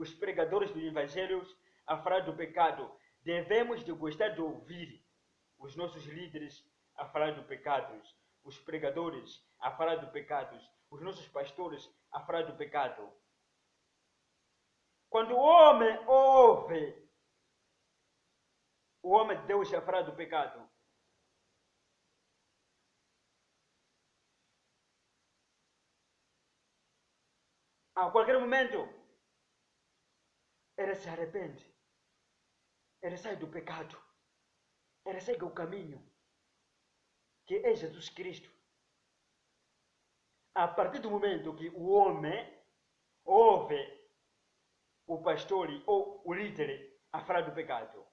os pregadores do Evangelho a falar do pecado. Devemos de gostar de ouvir os nossos líderes a falar do pecado, os pregadores a falar do pecado, os nossos pastores a falar do pecado. Quando o homem ouve o homem de Deus a falar do pecado, a qualquer momento ele se arrepende, ele sai do pecado, ele segue o caminho que é Jesus Cristo. A partir do momento que o homem ouve o pastor ou o líder a falar do pecado,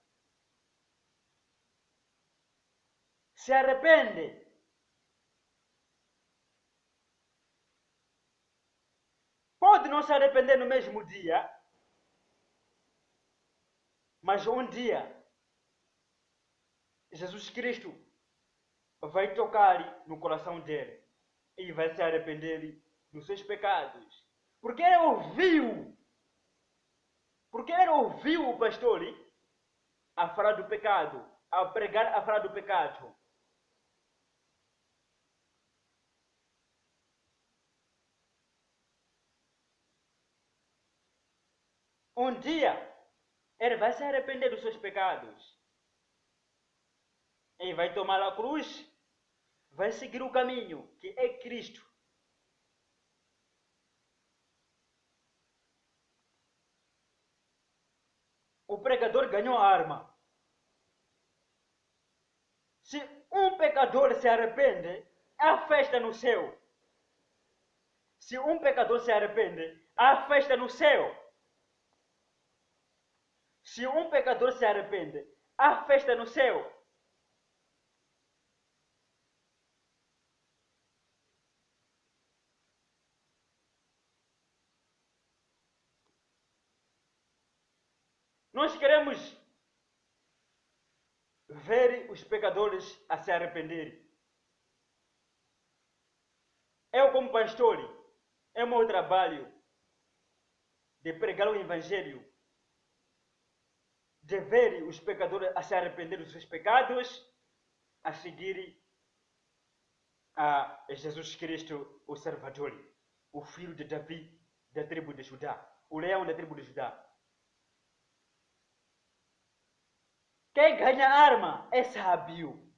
se arrepende, pode não se arrepender no mesmo dia, mas um dia Jesus Cristo vai tocar no coração dele e vai se arrepender dos seus pecados. Porque ele ouviu o pastor a falar do pecado, a pregar a falar do pecado. Um dia ele vai se arrepender dos seus pecados. Ele vai tomar a cruz, vai seguir o caminho que é Cristo. O pregador ganhou a arma. Se um pecador se arrepende, há festa no céu. Se um pecador se arrepende, há festa no céu. Se um pecador se arrepende, há festa no céu. Nós queremos ver os pecadores a se arrependerem. Eu, como pastor, é o meu trabalho de pregar o Evangelho, de ver os pecadores a se arrepender dos seus pecados, a seguir a Jesus Cristo, o Salvador, o filho de Davi, da tribo de Judá, o leão da tribo de Judá. Quem ganha arma é sábio.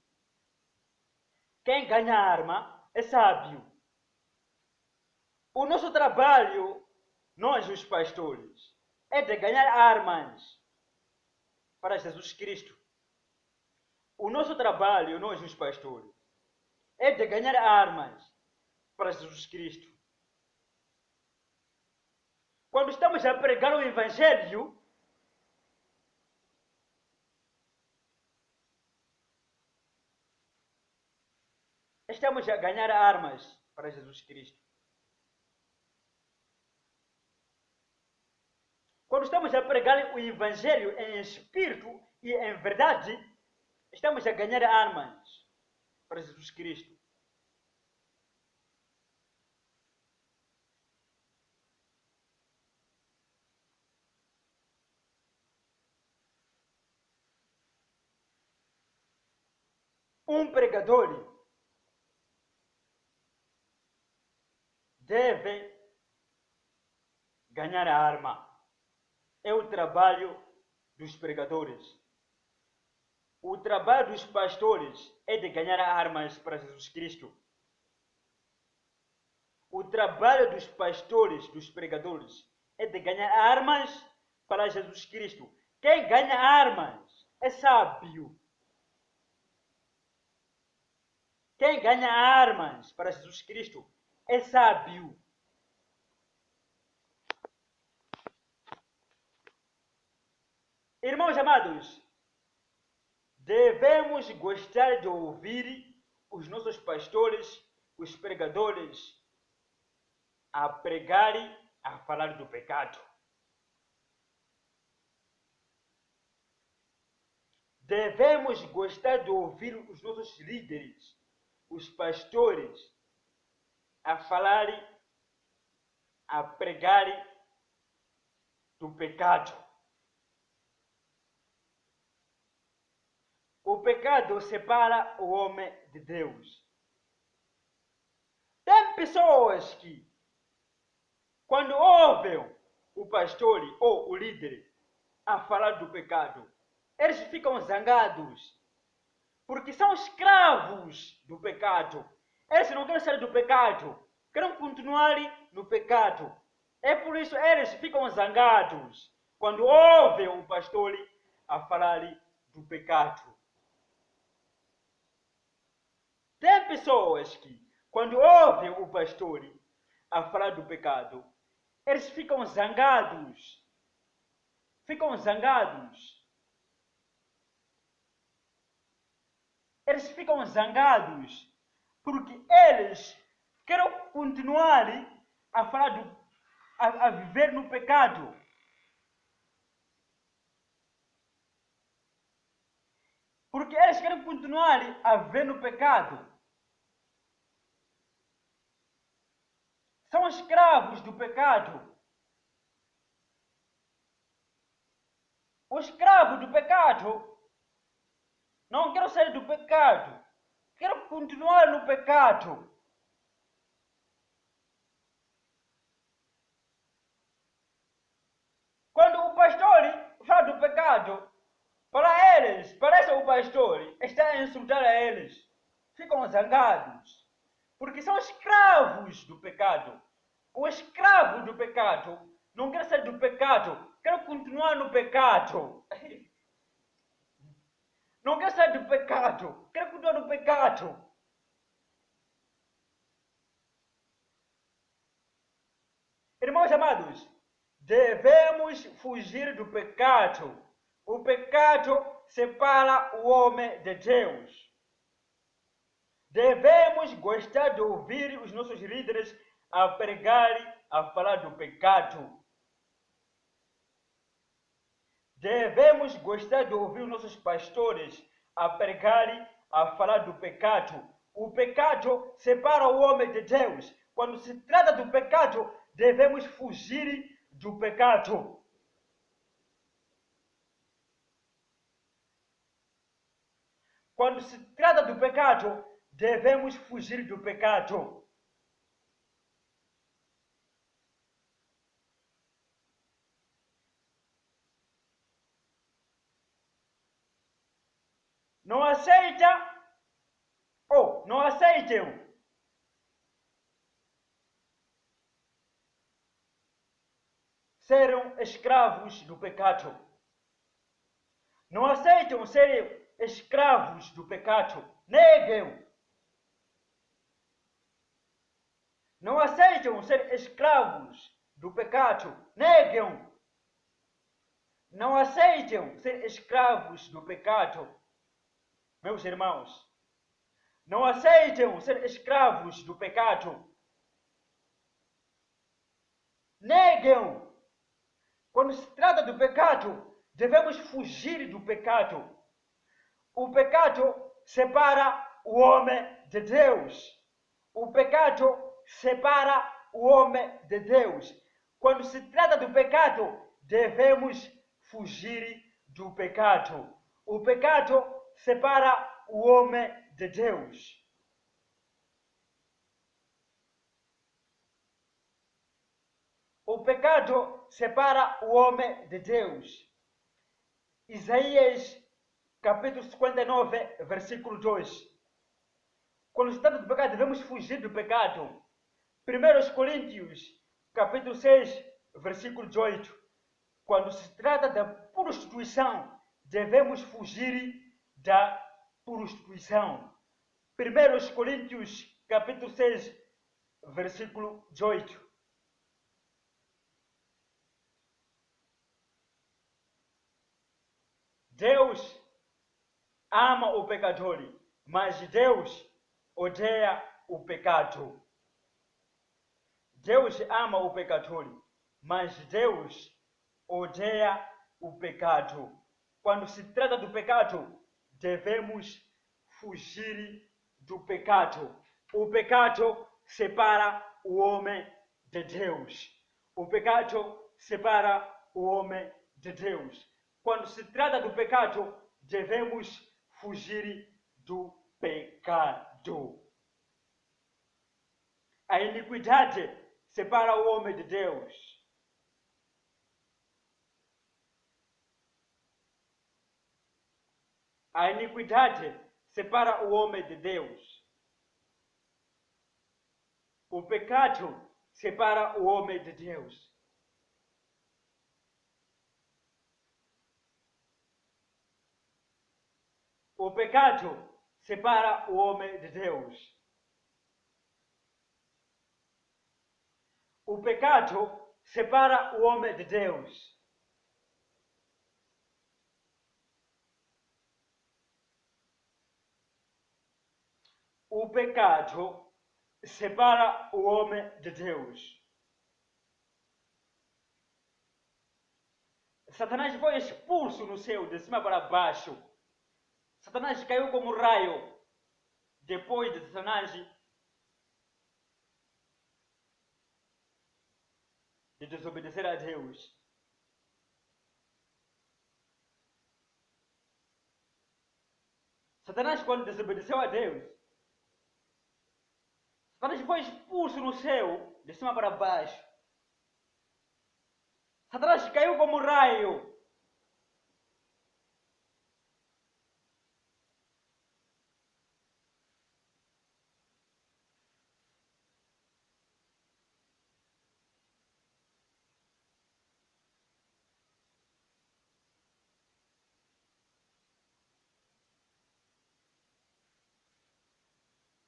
Quem ganha arma é sábio. O nosso trabalho, nós os pastores, é de ganhar armas para Jesus Cristo. O nosso trabalho, nós os pastores, é de ganhar armas para Jesus Cristo. Quando estamos a pregar o Evangelho, estamos a ganhar armas para Jesus Cristo. Quando estamos a pregar o Evangelho em espírito e em verdade, estamos a ganhar armas para Jesus Cristo. Um pregador deve ganhar a arma. É o trabalho dos pregadores. O trabalho dos pastores é de ganhar armas para Jesus Cristo. O trabalho dos pastores, dos pregadores, é de ganhar armas para Jesus Cristo. Quem ganha armas é sábio. Quem ganha armas para Jesus Cristo é sábio. Irmãos amados, devemos gostar de ouvir os nossos pastores, os pregadores, a pregarem, a falar do pecado. Devemos gostar de ouvir os nossos líderes, os pastores, a falarem, a pregarem do pecado. O pecado separa o homem de Deus. Tem pessoas que, quando ouvem o pastor ou o líder a falar do pecado, eles ficam zangados, porque são escravos do pecado. Eles não querem sair do pecado, querem continuar no pecado. É por isso que eles ficam zangados quando ouvem o pastor a falar do pecado. Tem pessoas que, quando ouvem o pastor a falar do pecado, eles ficam zangados. Eles ficam zangados porque eles querem continuar a falar a viver no pecado. Porque eles querem continuar a viver no pecado. São escravos do pecado. O escravo do pecado não quer sair do pecado, quer continuar no pecado. Quando o pastor fala do pecado, para eles, parece o pastor está a insultar a eles. Ficam zangados, porque são escravos do pecado. O escravo do pecado não quer sair do pecado, quer continuar no pecado. Não quer sair do pecado, quer continuar no pecado. Irmãos amados, devemos fugir do pecado. O pecado separa o homem de Deus. Devemos gostar de ouvir os nossos líderes a pregar, a falar do pecado. Devemos gostar de ouvir os nossos pastores a pregar, a falar do pecado. O pecado separa o homem de Deus. Quando se trata do pecado, devemos fugir do pecado. Quando se trata do pecado, devemos fugir do pecado. Não aceitem serem escravos do pecado. Não aceitem serem escravos do pecado. Neguem. Não aceitem ser escravos do pecado. Neguem. Não aceitem ser escravos do pecado. Meus irmãos, não aceitem ser escravos do pecado. Neguem. Quando se trata do pecado, devemos fugir do pecado. O pecado separa o homem de Deus. O pecado separa o homem de Deus. Quando se trata do pecado, devemos fugir do pecado. O pecado separa o homem de Deus. O pecado separa o homem de Deus. Isaías, capítulo 59, versículo 2. Quando se trata do pecado, devemos fugir do pecado. 1 Coríntios, capítulo 6, versículo 18. Quando se trata da prostituição, devemos fugir da prostituição. 1 Coríntios, capítulo 6, versículo 18. Deus ama o pecador, mas Deus odeia o pecado. Deus ama o pecador, mas Deus odeia o pecado. Quando se trata do pecado, devemos fugir do pecado. O pecado separa o homem de Deus. O pecado separa o homem de Deus. Quando se trata do pecado, devemos fugir do pecado. A iniquidade separa o homem de Deus. A iniquidade separa o homem de Deus. O pecado separa o homem de Deus. O pecado separa o homem de Deus. O pecado separa o homem de Deus. O pecado separa o homem de Deus. Satanás foi expulso no céu, de cima para baixo. Satanás caiu como raio. Depois de Satanás de desobedecer a Deus. Satanás, quando desobedeceu a Deus, Satanás foi expulso no céu, de cima para baixo. Satanás caiu como raio.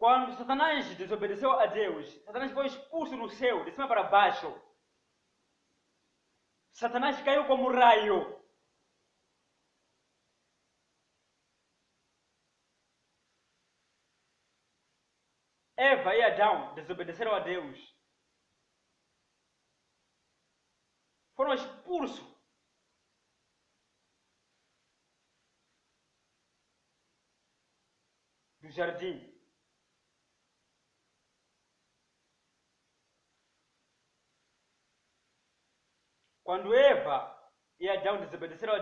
Quando Satanás desobedeceu a Deus, Satanás foi expulso no céu, de cima para baixo. Satanás caiu como raio. Eva e Adão desobedeceram a Deus. Foram expulsos do jardim. Quando Eva e Adão desobedeceram a